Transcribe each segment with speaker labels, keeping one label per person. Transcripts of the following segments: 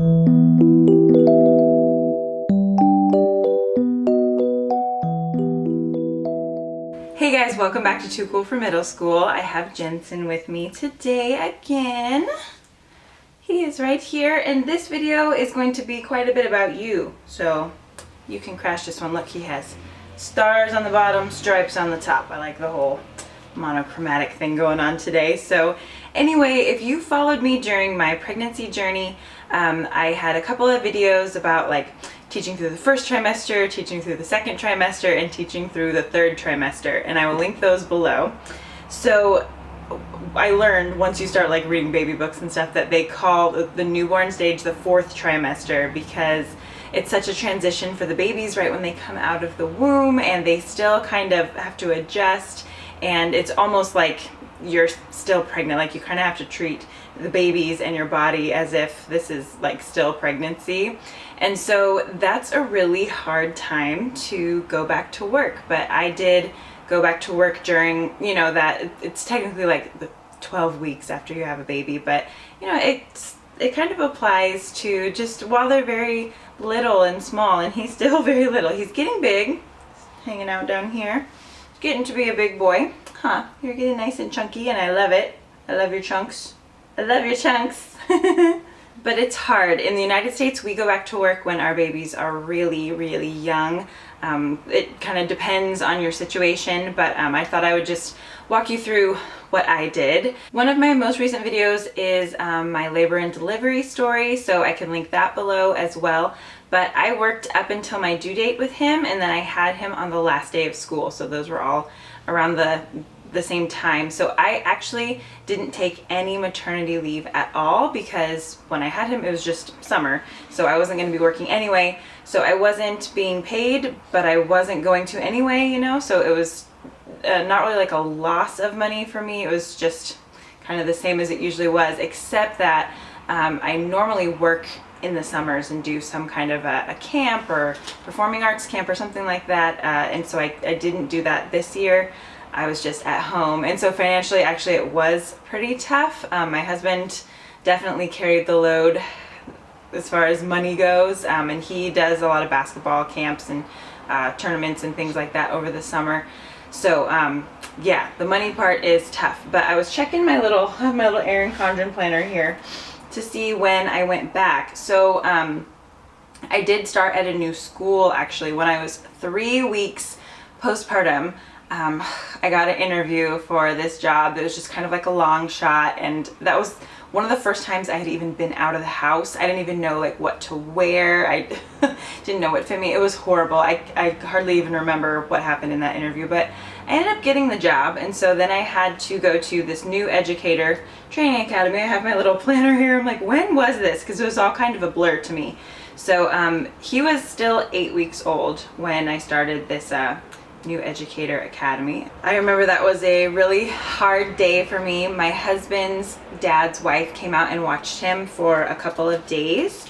Speaker 1: Hey guys, welcome back to Too Cool for Middle School. I have Jensen with me today again. He is right here, and this video is going to be quite a bit about you. So you can crash this one. Look, he has stars on the bottom, stripes on the top. I like the whole monochromatic thing going on today. So anyway, if you followed me during my pregnancy journey, I had a couple of videos about like teaching through the first trimester, teaching through the second trimester, and teaching through the third trimester, and I will link those below. So I learned once you start like reading baby books and stuff that they call the newborn stage the fourth trimester because it's such a transition for the babies right when they come out of the womb, and they still kind of have to adjust, and it's almost like you're still pregnant. Like you kind of have to treat the babies and your body as if this is like still pregnancy. And so that's a really hard time to go back to work. But I did go back to work during, that it's technically like the 12 weeks after you have a baby, but it kind of applies to just while they're very little and small, and he's still very little. He's getting big, hanging out down here. He's getting to be a big boy. Huh, you're getting nice and chunky, and I love it. I love your chunks. I love your chunks. But it's hard. In the United States, we go back to work when our babies are really, really young. It kind of depends on your situation, but I thought I would just walk you through what I did. One of my most recent videos is my labor and delivery story, so I can link that below as well. But I worked up until my due date with him, and then I had him on the last day of school, so those were all around the same time. So I actually didn't take any maternity leave at all because when I had him it was just summer, so I wasn't going to be working anyway, so I wasn't being paid, but I wasn't going to anyway, so it was not really like a loss of money for me. It was just kind of the same as it usually was, except that I normally work in the summers and do some kind of a camp or performing arts camp or something like that, and so I didn't do that this year. I was just at home, and so financially actually it was pretty tough. My husband definitely carried the load as far as money goes, and he does a lot of basketball camps and tournaments and things like that over the summer. So yeah, the money part is tough. But I was checking my little Erin Condren planner here to see when I went back. So I did start at a new school actually when I was 3 weeks postpartum. I got an interview for this job that was just kind of like a long shot, and that was one of the first times I had even been out of the house. I didn't even know like what to wear. I didn't know what fit me. It was horrible. I hardly even remember what happened in that interview, but I ended up getting the job, and so then I had to go to this new educator training academy. I have my little planner here. I'm like, when was this? Because it was all kind of a blur to me. So he was still 8 weeks old when I started this new educator academy. I remember that was a really hard day for me. My husband's dad's wife came out and watched him for a couple of days,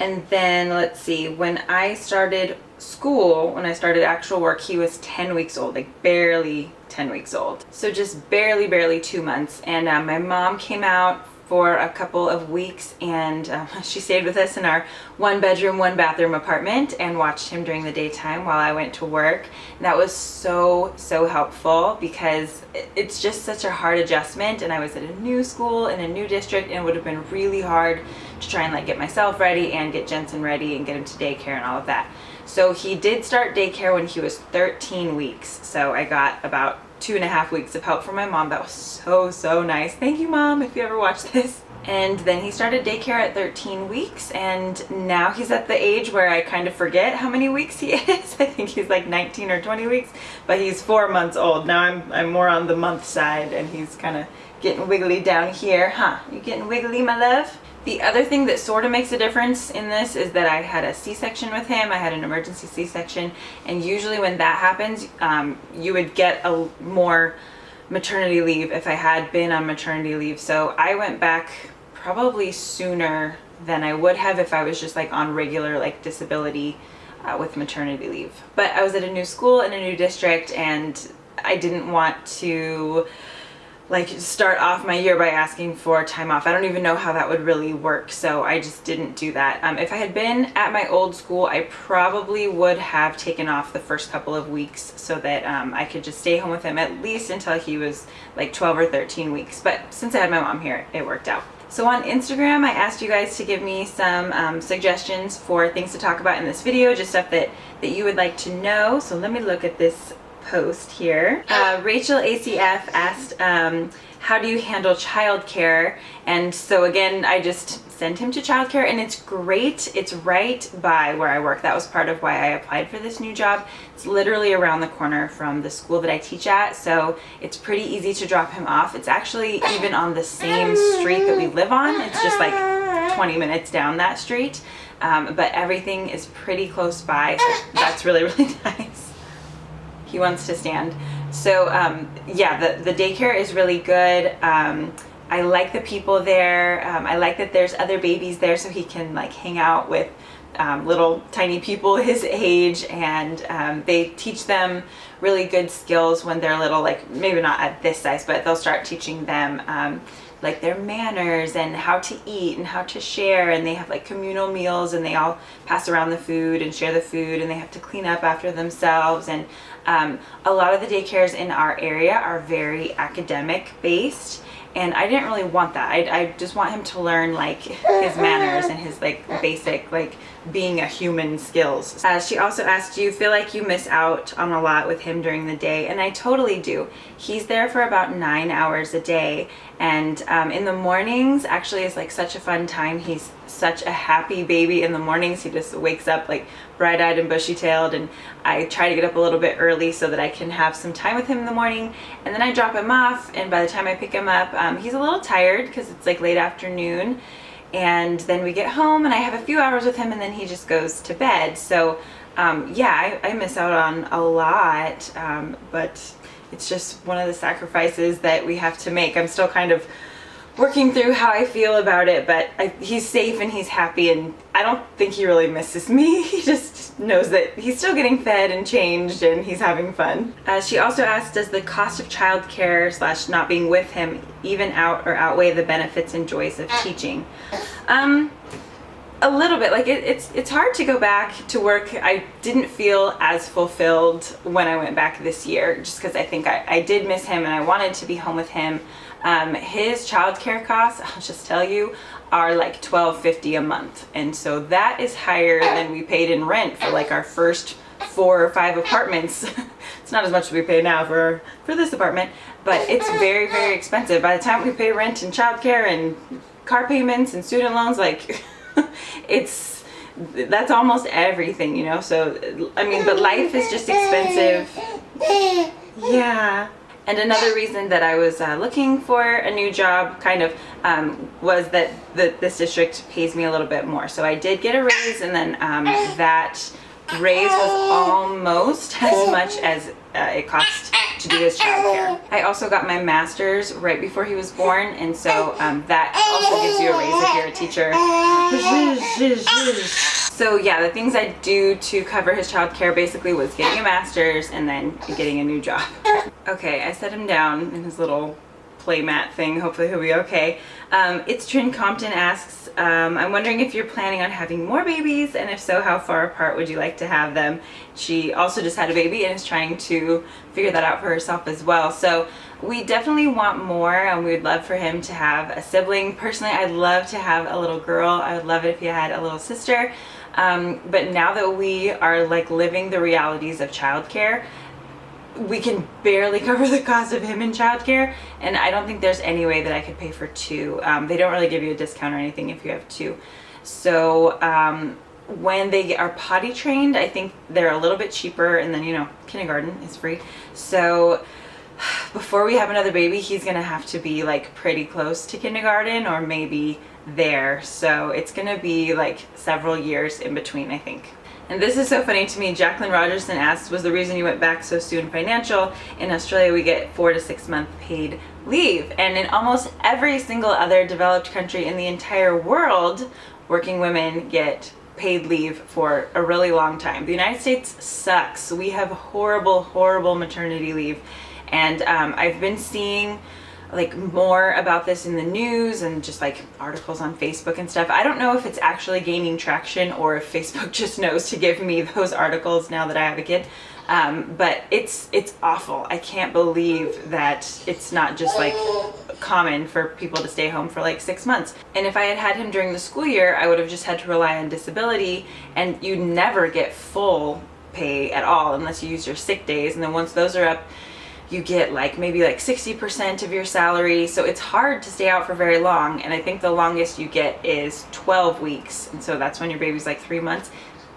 Speaker 1: and then let's see, when I started school, when I started actual work, he was 10 weeks old, like barely 10 weeks old, so just barely 2 months. And my mom came out for a couple of weeks, and she stayed with us in our 1-bedroom, 1-bathroom apartment and watched him during the daytime while I went to work. And that was so helpful because it's just such a hard adjustment, and I was at a new school in a new district, and it would have been really hard to try and like get myself ready and get Jensen ready and get him to daycare and all of that. So he did start daycare when he was 13 weeks, so I got about 2.5 weeks of help from my mom. That was so nice. Thank you, Mom, if you ever watch this. And then he started daycare at 13 weeks, and now he's at the age where I kind of forget how many weeks he is. I think he's like 19 or 20 weeks, but he's 4 months old. Now I'm more on the month side, and he's kind of getting wiggly down here. Huh? You getting wiggly, my love? The other thing that sort of makes a difference in this is that I had a C-section with him. I had an emergency C-section, and usually when that happens, you would get a more maternity leave if I had been on maternity leave. So I went back probably sooner than I would have if I was just like on regular like disability with maternity leave. But I was at a new school in a new district, and I didn't want to like start off my year by asking for time off. I don't even know how that would really work, so I just didn't do that. If I had been at my old school, I probably would have taken off the first couple of weeks so that I could just stay home with him at least until he was like 12 or 13 weeks. But since I had my mom here, it worked out. So on Instagram, I asked you guys to give me some suggestions for things to talk about in this video, just stuff that you would like to know. So let me look at this post here. Rachel ACF asked, how do you handle childcare? And so again, I just sent him to childcare, and it's great. It's right by where I work. That was part of why I applied for this new job. It's literally around the corner from the school that I teach at, so it's pretty easy to drop him off. It's actually even on the same street that we live on. It's just like 20 minutes down that street, but everything is pretty close by, so that's really, really nice. He wants to stand. So yeah, the daycare is really good. I like the people there. I like that there's other babies there, so he can like hang out with little tiny people his age, and they teach them really good skills when they're little, like maybe not at this size, but they'll start teaching them like their manners and how to eat and how to share, and they have like communal meals, and they all pass around the food and share the food, and they have to clean up after themselves. And a lot of the daycares in our area are very academic based, and I didn't really want that. I just want him to learn like his manners and his like basic like being a human skills. She also asked, do you feel like you miss out on a lot with him during the day? And I totally do. He's there for about 9 hours a day, and in the mornings actually is like such a fun time. He's such a happy baby in the mornings. He just wakes up like bright-eyed and bushy-tailed, and I try to get up a little bit early so that I can have some time with him in the morning, and then I drop him off, and by the time I pick him up, he's a little tired because it's like late afternoon, and then we get home and I have a few hours with him, and then he just goes to bed. So yeah, I miss out on a lot, but it's just one of the sacrifices that we have to make. I'm still kind of working through how I feel about it, but he's safe and he's happy, and I don't think he really misses me. He just knows that he's still getting fed and changed, and he's having fun. She also asked, does the cost of childcare / not being with him even out or outweigh the benefits and joys of teaching? A little bit. Like it's hard to go back to work. I didn't feel as fulfilled when I went back this year, just because I think I did miss him and I wanted to be home with him. His childcare costs, I'll just tell you, are like $12.50 a month, and so that is higher than we paid in rent for like our first 4 or 5 apartments. It's not as much as we pay now for this apartment, but it's very, very expensive. By the time we pay rent and childcare and car payments and student loans, like that's almost everything, you know. So I mean, but life is just expensive. Yeah. And another reason that I was looking for a new job kind of was that this district pays me a little bit more. So I did get a raise, and then that raise was almost as much as it cost to do his childcare. I also got my master's right before he was born, and so that also gives you a raise if you're a teacher. So yeah, the things I do to cover his childcare basically was getting a master's and then getting a new job. Okay, I set him down in his little playmat thing. Hopefully he'll be okay. It's Trin Compton asks, I'm wondering if you're planning on having more babies, and if so, how far apart would you like to have them? She also just had a baby and is trying to figure that out for herself as well. So we definitely want more, and we would love for him to have a sibling. Personally, I'd love to have a little girl. I would love it if he had a little sister. But now that we are like living the realities of childcare, we can barely cover the cost of him in childcare, and I don't think there's any way that I could pay for 2. They don't really give you a discount or anything if you have 2. So when they are potty trained, I think they're a little bit cheaper, and then, you know, kindergarten is free. So before we have another baby, he's gonna have to be like pretty close to kindergarten, or maybe there. So it's gonna be like several years in between, I think. And this is so funny to me. Jacqueline Rogerson asks, was the reason you went back so soon financial? In Australia, we get 4 to 6 month paid leave. And in almost every single other developed country in the entire world, working women get paid leave for a really long time. The United States sucks. We have horrible, horrible maternity leave. And I've been seeing like more about this in the news and just like articles on Facebook and stuff. I don't know if it's actually gaining traction or if Facebook just knows to give me those articles now that I have a kid. But it's awful. I can't believe that it's not just like common for people to stay home for like 6 months. And if I had had him during the school year, I would have just had to rely on disability, and you never get full pay at all unless you use your sick days. And then once those are up, you get like maybe like 60% of your salary. So it's hard to stay out for very long. And I think the longest you get is 12 weeks. And so that's when your baby's like 3 months.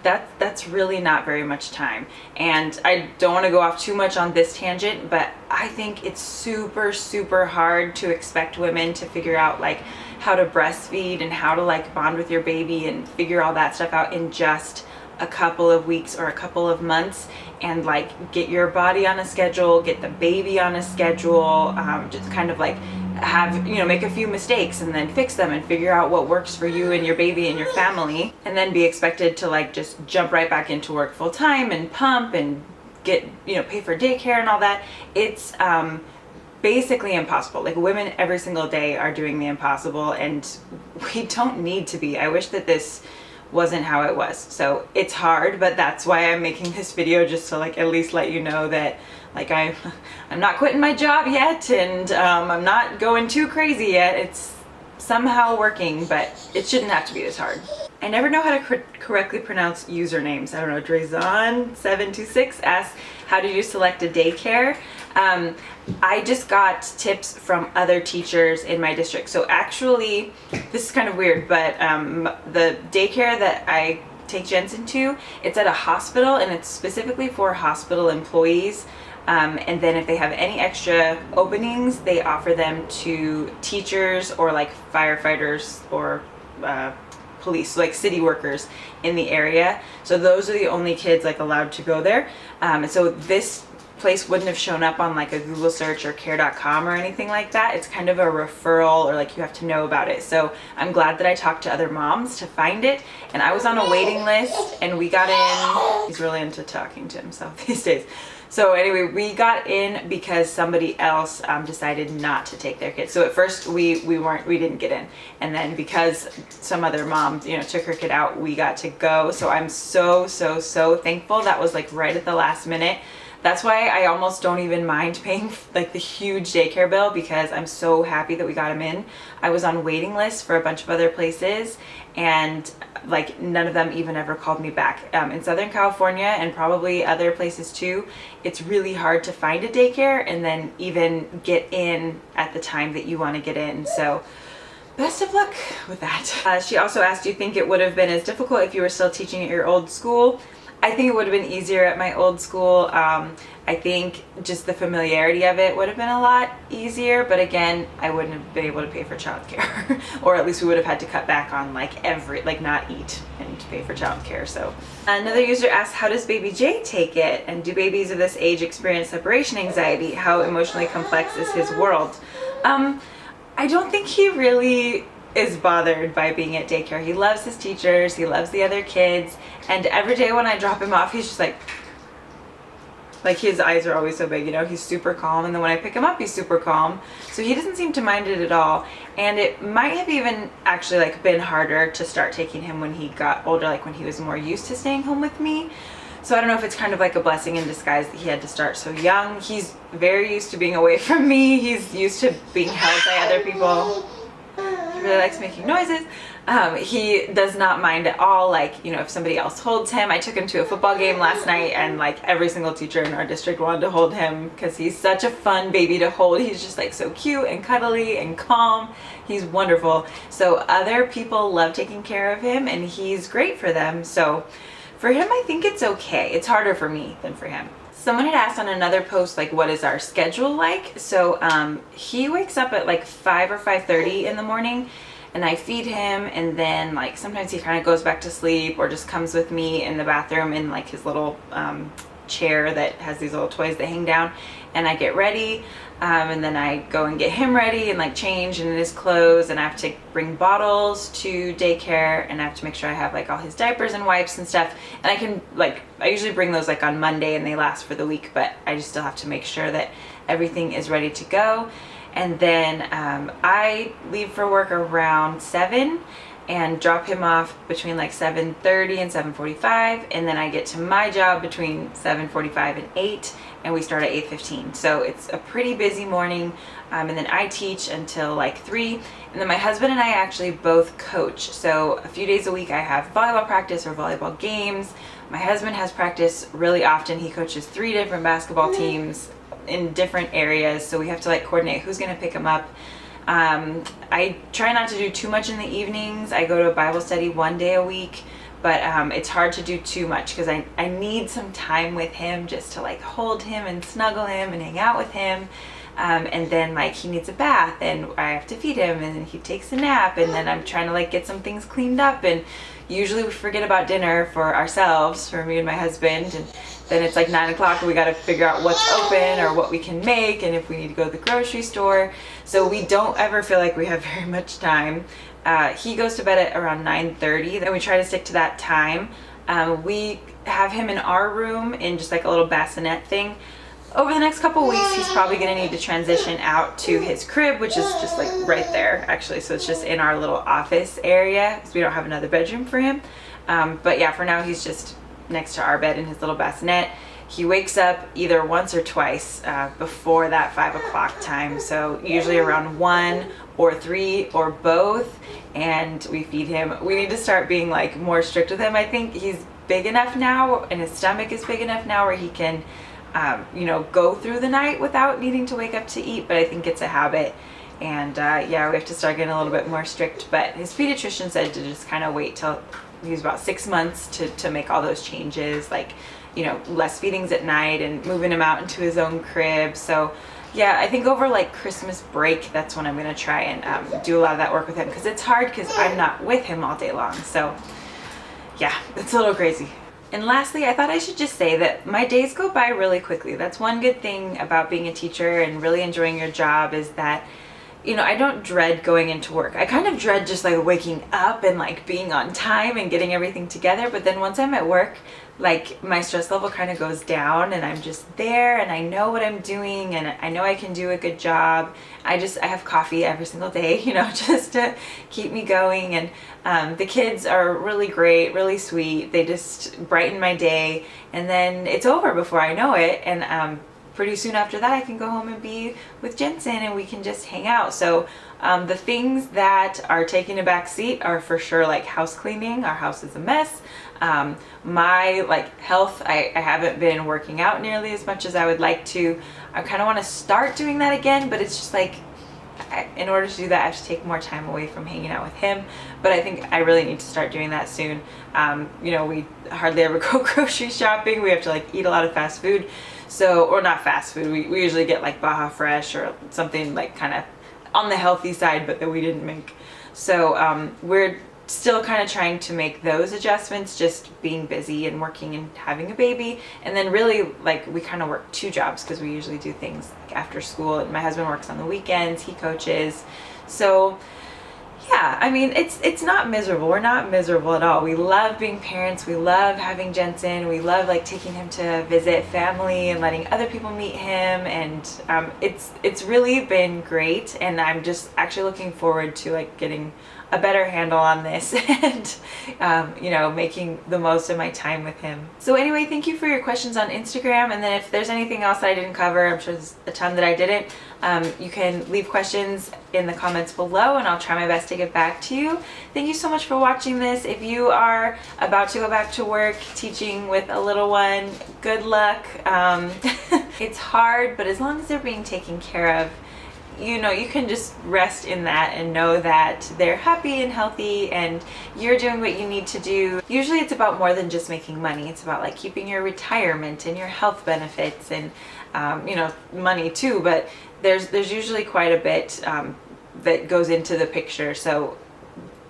Speaker 1: That's really not very much time. And I don't want to go off too much on this tangent, but I think it's super, super hard to expect women to figure out like how to breastfeed and how to like bond with your baby and figure all that stuff out in just a couple of weeks or a couple of months, and like get your body on a schedule, get the baby on a schedule, just kind of like have, you know, make a few mistakes and then fix them and figure out what works for you and your baby and your family, and then be expected to like just jump right back into work full time and pump and get, you know, pay for daycare and all that. It's basically impossible. Like, women every single day are doing the impossible, and we don't need to be. I wish that this wasn't how it was. So it's hard, but that's why I'm making this video, just to like at least let you know that like I'm not quitting my job yet, and I'm not going too crazy yet. It's somehow working, but it shouldn't have to be this hard. I never know how to correctly pronounce usernames. I don't know. Drazon726 asks, how do you select a daycare? I just got tips from other teachers in my district. So actually, this is kind of weird, but the daycare that I take Jensen to, it's at a hospital, and it's specifically for hospital employees. And then if they have any extra openings, they offer them to teachers or like firefighters or police, like city workers in the area. So those are the only kids like allowed to go there. And so this place wouldn't have shown up on like a Google search or care.com or anything like that. It's kind of a referral, or like you have to know about it. So I'm glad that I talked to other moms to find it, and I was on a waiting list, and we got in. He's really into talking to himself these days. So anyway, we got in because somebody else decided not to take their kids. So at first we didn't get in, and then because some other mom, you know, took her kid out, we got to go. So I'm so thankful. That was like right at the last minute. That's why I almost don't even mind paying like the huge daycare bill, because I'm so happy that we got him in. I was on waiting lists for a bunch of other places, and like none of them even ever called me back. In Southern California, and probably other places too, it's really hard to find a daycare and then even get in at the time that you want to get in. So best of luck with that. She also asked, do you think it would have been as difficult if you were still teaching at your old school? I think it would have been easier at my old school. I think just the familiarity of it would have been a lot easier, but again, I wouldn't have been able to pay for childcare, or at least we would have had to cut back on like not eat and pay for childcare. So another user asked, how does baby Jay take it? And do babies of this age experience separation anxiety? How emotionally complex is his world? I don't think he really is bothered by being at daycare. He loves his teachers, he loves the other kids, and every day when I drop him off, he's just like his eyes are always so big, you know, he's super calm, and then when I pick him up, he's super calm. So he doesn't seem to mind it at all. And it might have even actually like been harder to start taking him when he got older, like when he was more used to staying home with me. So I don't know if it's kind of like a blessing in disguise that he had to start so young. He's very used to being away from me. He's used to being held by other people. He really likes making noises. He does not mind at all, like, you know, if somebody else holds him. I took him to a football game last night, and like every single teacher in our district wanted to hold him because he's such a fun baby to hold. He's just like so cute and cuddly and calm. He's wonderful. So other people love taking care of him, and he's great for them. So for him, I think it's okay. It's harder for me than for him. Someone had asked on another post, like, what is our schedule like? So he wakes up at like 5 or 5:30 in the morning, and I feed him, and then like sometimes he kind of goes back to sleep or just comes with me in the bathroom in like his little chair that has these little toys that hang down, and I get ready, and then I go and get him ready and like change and in his clothes, and I have to bring bottles to daycare, and I have to make sure I have like all his diapers and wipes and stuff. And I can like, I usually bring those like on Monday and they last for the week, but I just still have to make sure that everything is ready to go. and then I leave for work around 7 and drop him off between like 7:30 and 7:45, and then I get to my job between 7:45 and 8, and we start at 8:15. So it's a pretty busy morning, and then I teach until like 3, and then my husband and I actually both coach. So a few days a week I have volleyball practice or volleyball games. My husband has practice really often. He coaches 3 different basketball teams in different areas, so we have to like coordinate who's gonna pick him up. I try not to do too much in the evenings. I go to a Bible study 1 day a week, but it's hard to do too much because I need some time with him just to like hold him and snuggle him and hang out with him. And then like he needs a bath and I have to feed him, and then he takes a nap, and then I'm trying to like get some things cleaned up, and usually we forget about dinner for ourselves, for me and my husband, and then it's like 9 o'clock and we got to figure out what's open or what we can make and if we need to go to the grocery store. So we don't ever feel like we have very much time. He goes to bed at around 9:30, then we try to stick to that time. We have him in our room in just like a little bassinet thing. Over the next couple weeks, he's probably going to need to transition out to his crib, which is just like right there actually. So it's just in our little office area because we don't have another bedroom for him. But yeah, for now he's just next to our bed in his little bassinet. He wakes up either once or twice before that 5 o'clock time. So usually around 1 or 3 or both, and we feed him. We need to start being like more strict with him. I think he's big enough now and his stomach is big enough now where he can go through the night without needing to wake up to eat, but I think it's a habit. And yeah, we have to start getting a little bit more strict, but his pediatrician said to just kind of wait till he was about 6 months to make all those changes, like, less feedings at night and moving him out into his own crib. So yeah, I think over like Christmas break, that's when I'm going to try and do a lot of that work with him, because it's hard because I'm not with him all day long. So yeah, it's a little crazy. And lastly, I thought I should just say that my days go by really quickly. That's one good thing about being a teacher and really enjoying your job, is that I don't dread going into work. I kind of dread just like waking up and like being on time and getting everything together. But then once I'm at work, like my stress level kind of goes down and I'm just there and I know what I'm doing and I know I can do a good job. I have coffee every single day, just to keep me going. And the kids are really great, really sweet. They just brighten my day, and then it's over before I know it. And pretty soon after that I can go home and be with Jensen and we can just hang out. So the things that are taking a back seat are for sure like house cleaning. Our house is a mess. My like health, I haven't been working out nearly as much as I would like to. I kind of want to start doing that again, but it's just like, in order to do that I have to take more time away from hanging out with him. But I think I really need to start doing that soon. We hardly ever go grocery shopping. We have to like eat a lot of fast food. So, or not fast food, we usually get like Baja Fresh or something like kind of on the healthy side, but that we didn't make. So we're still kind of trying to make those adjustments, just being busy and working and having a baby. And then really like we kind of work 2 jobs because we usually do things like after school, and my husband works on the weekends, he coaches. So yeah, I mean, it's not miserable. We're not miserable at all. We love being parents. We love having Jensen. We love like taking him to visit family and letting other people meet him. And it's really been great. And I'm just actually looking forward to like getting a better handle on this and making the most of my time with him. So anyway, thank you for your questions on Instagram, and then if there's anything else that I didn't cover, I'm sure there's a ton that I didn't, you can leave questions in the comments below and I'll try my best to get back to you. Thank you so much for watching this. If you are about to go back to work teaching with a little one, good luck. It's hard, but as long as they're being taken care of, you can just rest in that and know that they're happy and healthy and you're doing what you need to do. Usually it's about more than just making money. It's about like keeping your retirement and your health benefits and money too, but there's usually quite a bit that goes into the picture. So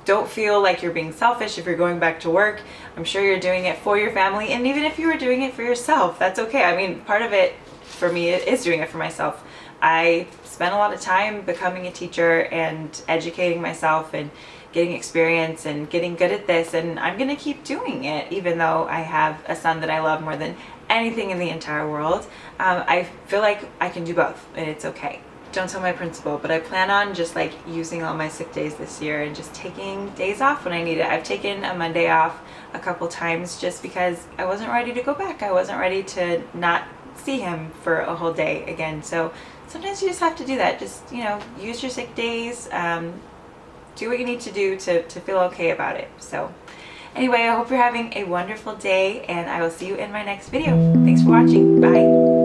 Speaker 1: don't feel like you're being selfish if you're going back to work. I'm sure you're doing it for your family, and even if you were doing it for yourself, that's okay. I mean, part of it for me is doing it for myself. I spent a lot of time becoming a teacher and educating myself and getting experience and getting good at this, and I'm gonna keep doing it even though I have a son that I love more than anything in the entire world. I feel like I can do both and it's okay. don't tell my principal, but I plan on just like using all my sick days this year and just taking days off when I need it. I've taken a Monday off a couple times just because I wasn't ready to go back. I wasn't ready to not see him for a whole day again. So sometimes you just have to do that. Just, you know, use your sick days, do what you need to do to feel okay about it. So anyway, I hope you're having a wonderful day, and I will see you in my next video. Thanks for watching. Bye.